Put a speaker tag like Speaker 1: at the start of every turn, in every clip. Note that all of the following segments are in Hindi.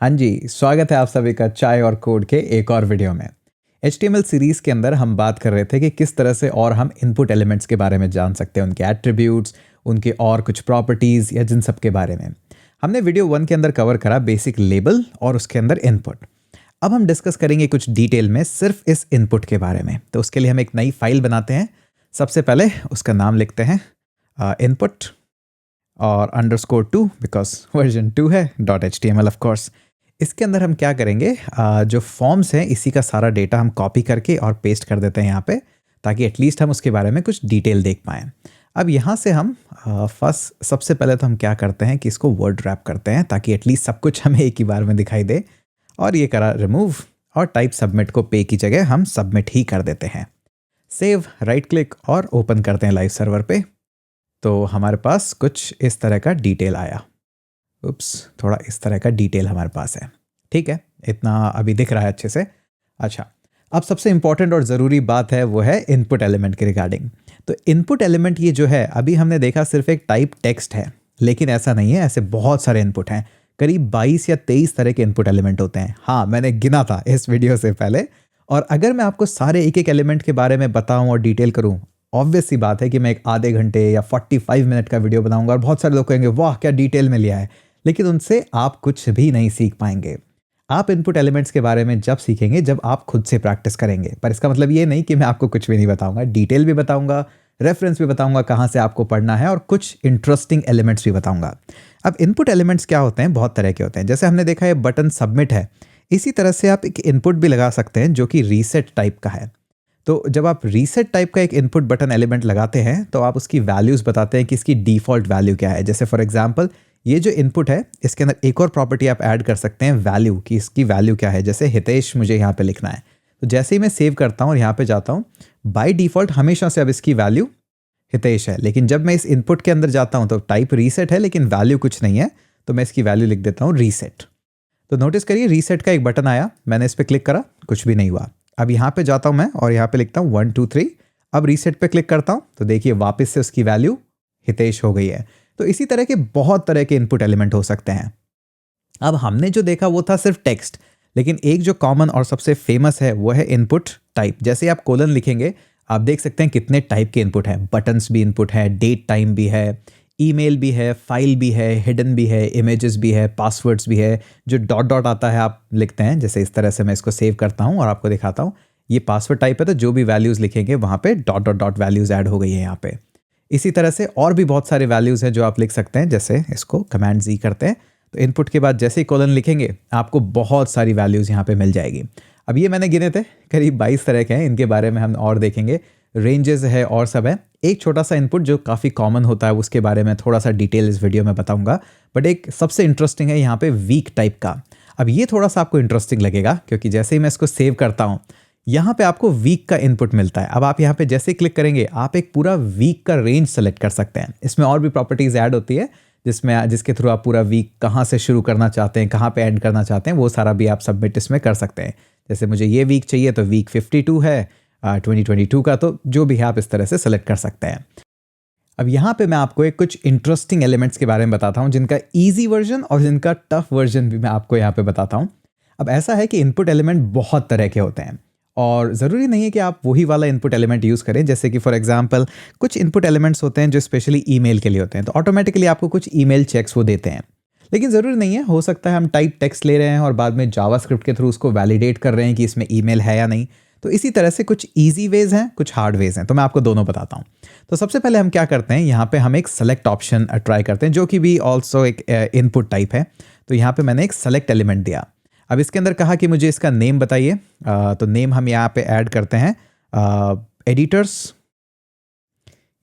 Speaker 1: हाँ जी, स्वागत है आप सभी का चाय और कोड के एक और वीडियो में। HTML सीरीज़ के अंदर हम बात कर रहे थे कि किस तरह से और हम इनपुट एलिमेंट्स के बारे में जान सकते हैं, उनके एट्रीब्यूट्स, उनके और कुछ प्रॉपर्टीज़ या जिन सब के बारे में। हमने वीडियो 1 के अंदर कवर करा बेसिक लेबल और उसके अंदर इनपुट। अब हम डिस्कस करेंगे कुछ डिटेल में सिर्फ इस इनपुट के बारे में। तो उसके लिए हम एक नई फाइल बनाते हैं। सबसे पहले उसका नाम लिखते हैं इनपुट और _2 बिकॉज वर्जन 2 है .html ऑफ कोर्स। इसके अंदर हम क्या करेंगे, जो फॉर्म्स हैं इसी का सारा डेटा हम कॉपी करके और पेस्ट कर देते हैं यहाँ पे, ताकि एटलीस्ट हम उसके बारे में कुछ डिटेल देख पाएँ। अब यहाँ से हम फर्स्ट सबसे पहले तो हम क्या करते हैं कि इसको वर्ड रैप करते हैं ताकि एटलीस्ट सब कुछ हमें एक ही बार में दिखाई दे। और ये करा रिमूव और टाइप सबमिट को पे की जगह हम सबमिट ही कर देते हैं। सेव, राइट क्लिक और ओपन करते हैं लाइव सर्वर पे। तो हमारे पास कुछ इस तरह का डिटेल आया। थोड़ा इस तरह का डिटेल हमारे पास है। ठीक है, इतना अभी दिख रहा है अच्छे से। अच्छा, अब सबसे इंपॉर्टेंट और ज़रूरी बात है वो है इनपुट एलिमेंट के रिगार्डिंग। तो इनपुट एलिमेंट ये जो है, अभी हमने देखा सिर्फ एक टाइप टेक्स्ट है, लेकिन ऐसा नहीं है, ऐसे बहुत सारे इनपुट हैं। करीब 22 या 23 तरह के इनपुट एलिमेंट होते हैं। हाँ, मैंने गिना था इस वीडियो से पहले। और अगर मैं आपको सारे एक एक एलिमेंट के बारे में बताऊं और डिटेल करूं, ऑब्वियस सी बात है कि मैं एक आधे घंटे या 45 मिनट का वीडियो बनाऊंगा और बहुत सारे लोग कहेंगे वाह क्या डिटेल में लिया है, लेकिन उनसे आप कुछ भी नहीं सीख पाएंगे। आप इनपुट एलिमेंट्स के बारे में जब सीखेंगे जब आप खुद से प्रैक्टिस करेंगे। पर इसका मतलब ये नहीं कि मैं आपको कुछ भी नहीं बताऊंगा, डिटेल भी बताऊंगा, रेफरेंस भी बताऊंगा कहाँ से आपको पढ़ना है, और कुछ इंटरेस्टिंग एलिमेंट्स भी बताऊंगा। अब इनपुट एलिमेंट्स क्या होते हैं, बहुत तरह के होते हैं। जैसे हमने देखा ये बटन सबमिट है, इसी तरह से आप एक इनपुट भी लगा सकते हैं जो कि रीसेट टाइप का है। तो जब आप रीसेट टाइप का एक इनपुट बटन एलिमेंट लगाते हैं तो आप उसकी वैल्यूज़ बताते हैं कि इसकी डिफ़ॉल्ट वैल्यू क्या है। जैसे फॉर एग्जांपल ये जो इनपुट है इसके अंदर एक और प्रॉपर्टी आप ऐड कर सकते हैं वैल्यू की, इसकी वैल्यू क्या है। जैसे हितेश मुझे यहाँ पे लिखना है, तो जैसे ही मैं सेव करता हूँ और यहाँ पे जाता हूँ, बाय डिफ़ॉल्ट हमेशा से अब इसकी वैल्यू हितेश है। लेकिन जब मैं इस इनपुट के अंदर जाता हूँ तो टाइप रीसेट है लेकिन वैल्यू कुछ नहीं है, तो मैं इसकी वैल्यू लिख देता हूँ रीसेट। तो नोटिस करिए रीसेट का एक बटन आया, मैंने इस पर क्लिक करा, कुछ भी नहीं हुआ। अब यहाँ पे जाता हूँ मैं और यहाँ पे लिखता हूँ 1 2 3। अब रीसेट पे क्लिक करता हूँ तो देखिए वापस से उसकी वैल्यू हितेश हो गई है। तो इसी तरह के बहुत तरह के इनपुट एलिमेंट हो सकते हैं। अब हमने जो देखा वो था सिर्फ टेक्स्ट, लेकिन एक जो कॉमन और सबसे फेमस है वो है इनपुट टाइप। जैसे आप कोलन लिखेंगे आप देख सकते हैं कितने टाइप के इनपुट हैं। बटन्स भी इनपुट है, डेट टाइम भी है, ईमेल भी है, फाइल भी है, हिडन भी है, इमेजेस भी है, पासवर्ड्स भी है। जो डॉट डॉट आता है आप लिखते हैं, जैसे इस तरह से मैं इसको सेव करता हूँ और आपको दिखाता हूँ। ये पासवर्ड टाइप है, तो जो भी वैल्यूज़ लिखेंगे वहाँ पे dot dot dot values add हो गई है यहाँ पे। इसी तरह से और भी बहुत सारे वैल्यूज़ हैं जो आप लिख सकते हैं। जैसे इसको कमांड Z करते हैं तो इनपुट के बाद जैसे ही कोलन लिखेंगे आपको बहुत सारी वैल्यूज़ यहाँ पे मिल जाएगी। अब ये मैंने गिने थे, करीब 22 तरह के हैं। इनके बारे में हम और देखेंगे, रेंजेस है और सब है। एक छोटा सा इनपुट जो काफ़ी कॉमन होता है उसके बारे में थोड़ा सा डिटेल इस वीडियो में बताऊंगा, बट एक सबसे इंटरेस्टिंग है यहाँ पे वीक टाइप का। अब ये थोड़ा सा आपको इंटरेस्टिंग लगेगा क्योंकि जैसे ही मैं इसको सेव करता हूँ यहाँ पे आपको वीक का इनपुट मिलता है। अब आप यहाँ पे जैसे क्लिक करेंगे आप एक पूरा वीक का रेंज सेलेक्ट कर सकते हैं। इसमें और भी प्रॉपर्टीज ऐड होती है जिसके थ्रू आप पूरा वीक कहाँ से शुरू करना चाहते हैं, कहाँ पे एंड करना चाहते हैं, वो सारा भी आप सबमिट इसमें कर सकते हैं। जैसे मुझे ये वीक चाहिए तो वीक 52 है 2022 का, तो जो भी है आप इस तरह से सेलेक्ट कर सकते हैं। अब यहाँ पे मैं आपको एक कुछ इंटरेस्टिंग एलिमेंट्स के बारे में बताता हूँ जिनका ईजी वर्जन और जिनका टफ वर्जन भी मैं आपको यहाँ पे बताता हूँ। अब ऐसा है कि इनपुट एलिमेंट बहुत तरह के होते हैं और ज़रूरी नहीं है कि आप वही वाला इनपुट एलिमेंट यूज़ करें। जैसे कि फॉर एग्जांपल कुछ इनपुट एलिमेंट्स होते हैं जो स्पेशली ईमेल के लिए होते हैं, तो ऑटोमेटिकली आपको कुछ ईमेल चेक्स वो देते हैं। लेकिन ज़रूरी नहीं है, हो सकता है हम टाइप टेक्स्ट ले रहे हैं और बाद में जावास्क्रिप्ट के थ्रू उसको वैलिडेट कर रहे हैं कि इसमें ईमेल है या नहीं। तो इसी तरह से कुछ ईजी वेज हैं, कुछ हार्ड वेज हैं, तो मैं आपको दोनों बताता हूँ। तो सबसे पहले हम क्या करते हैं, यहाँ पे हम एक सेलेक्ट ऑप्शन ट्राई करते हैं जो कि भी ऑल्सो एक इनपुट टाइप है। तो यहाँ पे मैंने एक सेलेक्ट एलिमेंट दिया। अब इसके अंदर कहा कि मुझे इसका नेम बताइए, तो नेम हम यहाँ पे ऐड करते हैं एडिटर्स।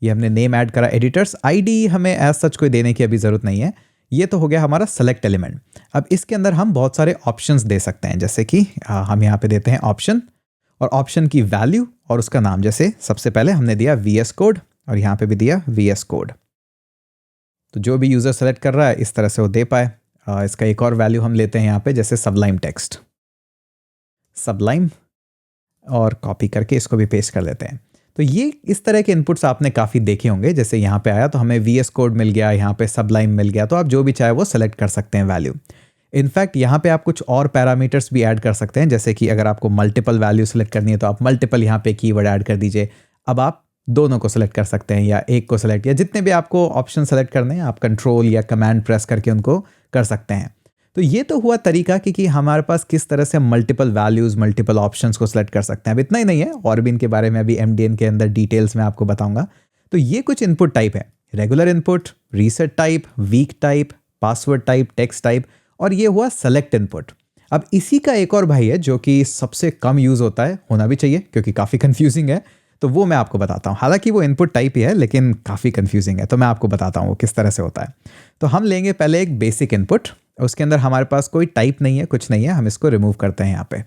Speaker 1: ये हमने नेम ऐड करा एडिटर्स। आईडी हमें एज सच कोई देने की अभी ज़रूरत नहीं है। ये तो हो गया हमारा सेलेक्ट एलिमेंट। अब इसके अंदर हम बहुत सारे ऑप्शंस दे सकते हैं, जैसे कि हम यहाँ पे देते हैं ऑप्शन और ऑप्शन की वैल्यू और उसका नाम। जैसे सबसे पहले हमने दिया VS कोड और यहाँ पे भी दिया VS कोड। तो जो भी यूज़र सेलेक्ट कर रहा है इस तरह से वो दे पाए। इसका एक और वैल्यू हम लेते हैं यहाँ पे, जैसे सबलाइम टेक्स्ट, सबलाइम, और कॉपी करके इसको भी पेस्ट कर देते हैं। तो ये इस तरह के इनपुट्स आपने काफ़ी देखे होंगे। जैसे यहाँ पे आया तो हमें VS कोड मिल गया, यहाँ पे सबलाइम मिल गया, तो आप जो भी चाहे वो सेलेक्ट कर सकते हैं वैल्यू। इनफैक्ट यहाँ पे आप कुछ और पैरामीटर्स भी ऐड कर सकते हैं, जैसे कि अगर आपको मल्टीपल वैल्यू सेलेक्ट करनी है तो आप मल्टीपल यहाँ पे कीवर्ड ऐड कर दीजिए। अब आप दोनों को सेलेक्ट कर सकते हैं या एक को सेलेक्ट, या जितने भी आपको ऑप्शन सेलेक्ट करने हैं आप कंट्रोल या कमांड प्रेस करके उनको कर सकते हैं। तो ये तो हुआ तरीका कि हमारे पास किस तरह से मल्टीपल वैल्यूज़ मल्टीपल ऑप्शंस को सेलेक्ट कर सकते हैं। अब इतना ही नहीं है, और भी इनके बारे में अभी MDN के अंदर डिटेल्स में आपको बताऊंगा। तो ये कुछ इनपुट टाइप है, regular input, reset type, weak type, password type, text type, और ये हुआ सेलेक्ट इनपुट। अब इसी का एक और भाई है जो कि सबसे कम यूज़ होता है, होना भी चाहिए क्योंकि काफ़ी कन्फ्यूजिंग है, तो वो मैं आपको बताता हूँ। हालांकि वो इनपुट टाइप ही है लेकिन काफ़ी कन्फ्यूजिंग है, तो मैं आपको बताता हूँ वो किस तरह से होता है। तो हम लेंगे पहले एक बेसिक इनपुट, उसके अंदर हमारे पास कोई टाइप नहीं है, कुछ नहीं है, हम इसको रिमूव करते हैं यहाँ पे।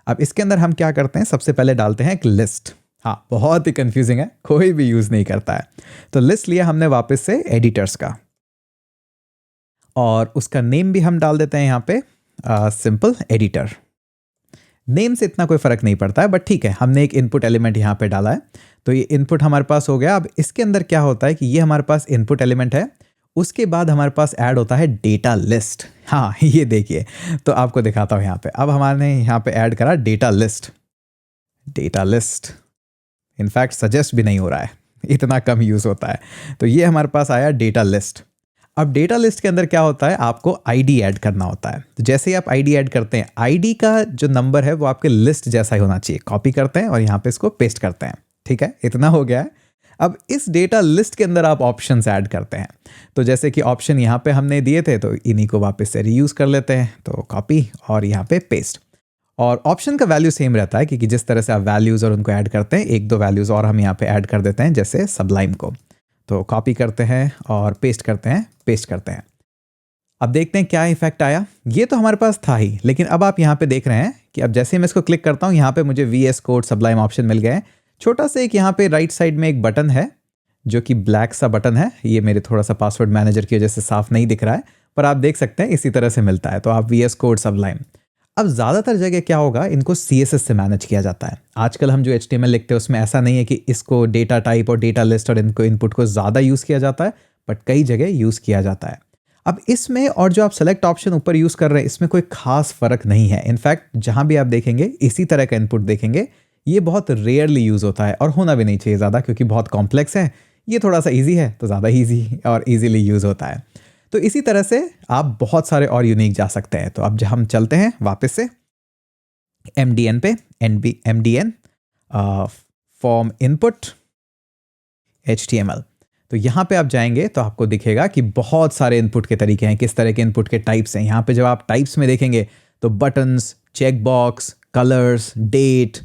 Speaker 1: अब इसके अंदर हम क्या करते हैं, सबसे पहले डालते हैं एक लिस्ट। हाँ, बहुत ही कंफ्यूजिंग है, कोई भी यूज़ नहीं करता है। तो लिस्ट लिया हमने वापस से एडिटर्स का, और उसका नेम भी हम डाल देते हैं यहाँ पे सिंपल एडिटर। नेम से इतना कोई फर्क नहीं पड़ता है, बट ठीक है, हमने एक इनपुट एलिमेंट यहाँ पे डाला है, तो ये इनपुट हमारे पास हो गया। अब इसके अंदर क्या होता है कि ये हमारे पास इनपुट एलिमेंट है, उसके बाद हमारे पास ऐड होता है डेटा लिस्ट। हाँ, ये देखिए, तो आपको दिखाता हूँ यहाँ पे। अब हमारे यहाँ पे ऐड करा data list. Data list in fact suggest भी नहीं हो रहा है, इतना कम यूज़ होता है। तो ये हमारे पास आया डेटा लिस्ट। अब डेटा लिस्ट के अंदर क्या होता है, आपको आईडी ऐड करना होता है। तो जैसे ही आप आईडी ऐड करते हैं, आईडी का जो नंबर है वो आपके लिस्ट जैसा ही होना चाहिए। कॉपी करते हैं और यहाँ पे इसको पेस्ट करते हैं। ठीक है, इतना हो गया है। अब इस डेटा लिस्ट के अंदर आप ऑप्शंस ऐड करते हैं। तो जैसे कि ऑप्शन यहाँ पे हमने दिए थे, तो इन्हीं को वापस से रीयूज़ कर लेते हैं। तो कॉपी और यहाँ पे पेस्ट, और ऑप्शन का वैल्यू सेम रहता है क्योंकि जिस तरह से आप वैल्यूज़ और उनको ऐड करते हैं, एक दो वैल्यूज़ और हम यहाँ पे ऐड कर देते हैं, जैसे सबलाइम को। तो कॉपी करते हैं और पेस्ट करते हैं, पेस्ट करते हैं। अब देखते हैं क्या इफेक्ट आया। ये तो हमारे पास था ही, लेकिन अब आप यहाँ पे देख रहे हैं कि अब जैसे मैं इसको क्लिक करता हूँ, यहाँ पे मुझे VS कोड सबलाइम ऑप्शन मिल गए। छोटा सा एक यहाँ पे राइट साइड में एक बटन है जो कि ब्लैक सा बटन है। ये मेरे थोड़ा सा पासवर्ड मैनेजर की वजह से साफ नहीं दिख रहा है, पर आप देख सकते हैं इसी तरह से मिलता है। तो आप VS कोड सबलाइम। अब ज़्यादातर जगह क्या होगा, इनको CSS से मैनेज किया जाता है। आजकल हम जो HTML लिखते हैं उसमें ऐसा नहीं है कि इसको डेटा टाइप और डेटा लिस्ट और इनको इनपुट को ज़्यादा यूज़ किया जाता है, बट कई जगह यूज़ किया जाता है। अब इसमें और जो आप सेलेक्ट ऑप्शन ऊपर यूज़ कर रहे हैं, इसमें कोई खास फ़र्क नहीं है। इनफैक्ट जहाँ भी आप देखेंगे इसी तरह का इनपुट देखेंगे। ये बहुत रेयरली यूज़ होता है और होना भी नहीं चाहिए ज़्यादा, क्योंकि बहुत कॉम्प्लेक्स है। ये थोड़ा सा ईजी है तो ज़्यादा ईजी और ईजीली यूज़ होता है। तो इसी तरह से आप बहुत सारे और यूनिक जा सकते हैं। तो अब जब हम चलते हैं वापस से MDN पे, MDN फॉर्म इनपुट HTML। तो यहाँ पे आप जाएंगे तो आपको दिखेगा कि बहुत सारे इनपुट के तरीके हैं, किस तरह के इनपुट के टाइप्स हैं। यहाँ पे जब आप टाइप्स में देखेंगे तो buttons, check box, colours, date,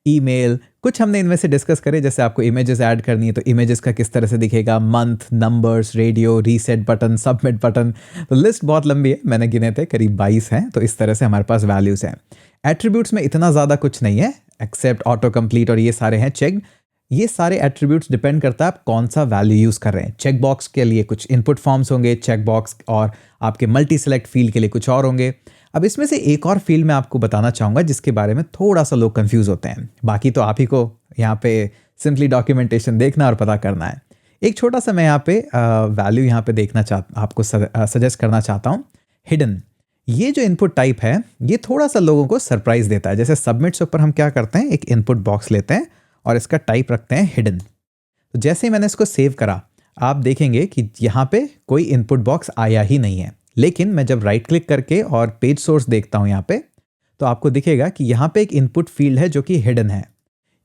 Speaker 1: email, कुछ हमने इनमें से डिस्कस करे। जैसे आपको इमेजेस ऐड करनी है तो इमेजेस का किस तरह से दिखेगा, month, numbers, radio, reset button, submit button. तो लिस्ट बहुत लंबी है, मैंने गिने थे, करीब 22 हैं। तो इस तरह से हमारे पास वैल्यूज़ हैं। एट्रीब्यूट्स में इतना ज़्यादा कुछ नहीं है, एक्सेप्ट ऑटो कंप्लीट और ये सारे हैं चेक। ये सारे एट्रीब्यूट्स डिपेंड करता है आप कौन सा वैल्यू यूज़ कर रहे हैं। चेक बॉक्स के लिए कुछ इनपुट फॉर्म्स होंगे, चेक बॉक्स, और आपके मल्टी सेलेक्ट फील्ड के लिए कुछ और होंगे। अब इसमें से एक और फील्ड मैं आपको बताना चाहूँगा जिसके बारे में थोड़ा सा लोग कंफ्यूज होते हैं। बाकी तो आप ही को यहाँ पे सिंपली डॉक्यूमेंटेशन देखना और पता करना है। एक छोटा सा मैं यहाँ पे वैल्यू यहाँ पे देखना आपको सजेस्ट करना चाहता हूँ, हिडन। ये जो इनपुट टाइप है ये थोड़ा सा लोगों को सरप्राइज देता है। जैसे सबमिट से ऊपर हम क्या करते हैं, एक इनपुट बॉक्स लेते हैं और इसका टाइप रखते हैं हिडन। तो जैसे ही मैंने इसको सेव करा, आप देखेंगे कि यहाँ पे कोई इनपुट बॉक्स आया ही नहीं है। लेकिन मैं जब राइट क्लिक करके और पेज सोर्स देखता हूँ यहाँ पे, तो आपको दिखेगा कि यहाँ पे एक इनपुट फील्ड है जो कि हिडन है।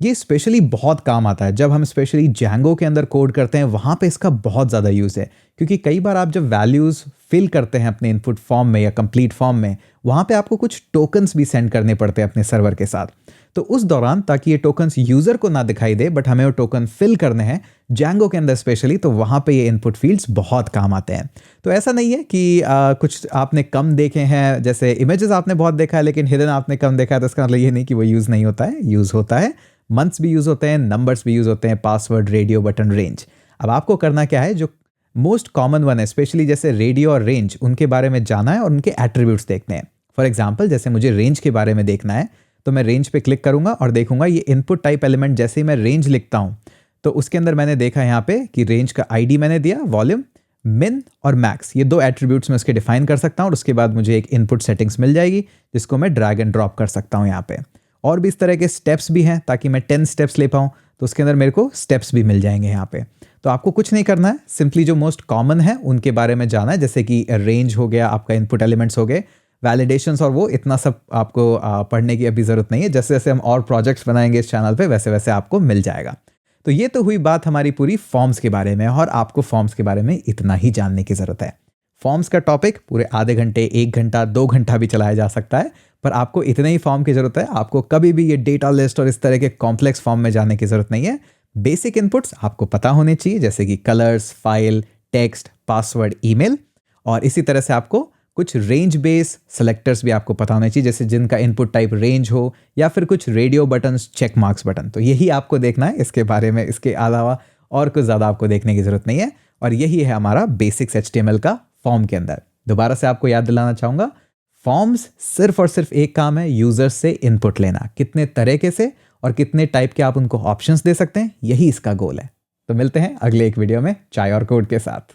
Speaker 1: ये स्पेशली बहुत काम आता है जब हम स्पेशली जैंगो के अंदर कोड करते हैं, वहाँ पे इसका बहुत ज़्यादा यूज़ है। क्योंकि कई बार आप जब वैल्यूज़ फिल करते हैं अपने इनपुट फॉर्म में या कंप्लीट फॉर्म में, वहाँ पे आपको कुछ टोकन्स भी सेंड करने पड़ते हैं अपने सर्वर के साथ। तो उस दौरान ताकि ये टोकन्स यूज़र को ना दिखाई दे, बट हमें वो टोकन फिल करने हैं जैंगो के अंदर स्पेशली, तो वहाँ पे ये इनपुट फील्ड्स बहुत काम आते हैं। तो ऐसा नहीं है कि कुछ आपने कम देखे हैं, जैसे इमेजेस आपने बहुत देखा है लेकिन हिडन आपने कम देखा है, तो इसका मतलब ये नहीं कि वो यूज़ नहीं होता है, यूज़ होता है। मंथ्स भी यूज़ होते हैं, नंबर्स भी यूज़ होते हैं, पासवर्ड, रेडियो, बटन, रेंज। अब आपको करना क्या है, जो मोस्ट कॉमन वन है स्पेशली जैसे रेडियो और रेंज, उनके बारे में जाना है और उनके एट्रीब्यूट्स देखने हैं। फॉर एग्जांपल जैसे मुझे रेंज के बारे में देखना है, तो मैं रेंज पे क्लिक करूंगा और देखूंगा ये इनपुट टाइप एलिमेंट। जैसे ही मैं रेंज लिखता हूं तो उसके अंदर मैंने देखा यहाँ पे कि रेंज का आईडी मैंने दिया, वॉल्यूम, मिन और मैक्स, ये 2 एट्रीब्यूट्स मैं उसके डिफाइन कर सकता हूँ और उसके बाद मुझे एक इनपुट सेटिंग्स मिल जाएगी जिसको मैं ड्रैग एंड ड्रॉप कर सकता हूँ यहाँ पे। और भी इस तरह के स्टेप्स भी हैं ताकि मैं 10 स्टेप्स ले पाऊँ, तो उसके अंदर मेरे को स्टेप्स भी मिल जाएंगे यहाँ पे। तो आपको कुछ नहीं करना है, सिंपली जो मोस्ट कॉमन है उनके बारे में जाना है, जैसे कि रेंज हो गया, आपका इनपुट एलिमेंट्स हो गए, वैलिडेशंस और वो इतना सब आपको पढ़ने की अभी ज़रूरत नहीं है। जैसे जैसे हम और प्रोजेक्ट्स बनाएंगे इस चैनल पे वैसे वैसे आपको मिल जाएगा। तो ये तो हुई बात हमारी पूरी फॉर्म्स के बारे में, और आपको फॉर्म्स के बारे में इतना ही जानने की ज़रूरत है। फॉर्म्स का टॉपिक पूरे आधे घंटे, 1 घंटा, 2 घंटा भी चलाया जा सकता है, पर आपको इतने ही फॉर्म की ज़रूरत है। आपको कभी भी ये डेटा लिस्ट और इस तरह के कॉम्प्लेक्स फॉर्म में जाने की ज़रूरत नहीं है। बेसिक इनपुट्स आपको पता होने चाहिए, जैसे कि colours, file, text, password, email, और इसी तरह से आपको कुछ रेंज बेस सेलेक्टर्स भी आपको पता होने चाहिए, जैसे जिनका इनपुट टाइप रेंज हो, या फिर कुछ radio buttons, check marks button. तो यही आपको देखना है, इसके बारे में, इसके अलावा और कुछ ज़्यादा आपको देखने की ज़रूरत नहीं है। और यही है हमारा बेसिक्स HTML का फॉर्म के अंदर। दोबारा से आपको याद दिलाना चाहूँगा, फॉर्म्स सिर्फ और सिर्फ एक काम है, यूज़र्स से इनपुट लेना, कितने तरीके से और कितने टाइप के आप उनको ऑप्शंस दे सकते हैं, यही इसका गोल है। तो मिलते हैं अगले एक वीडियो में चाय और कोड के साथ।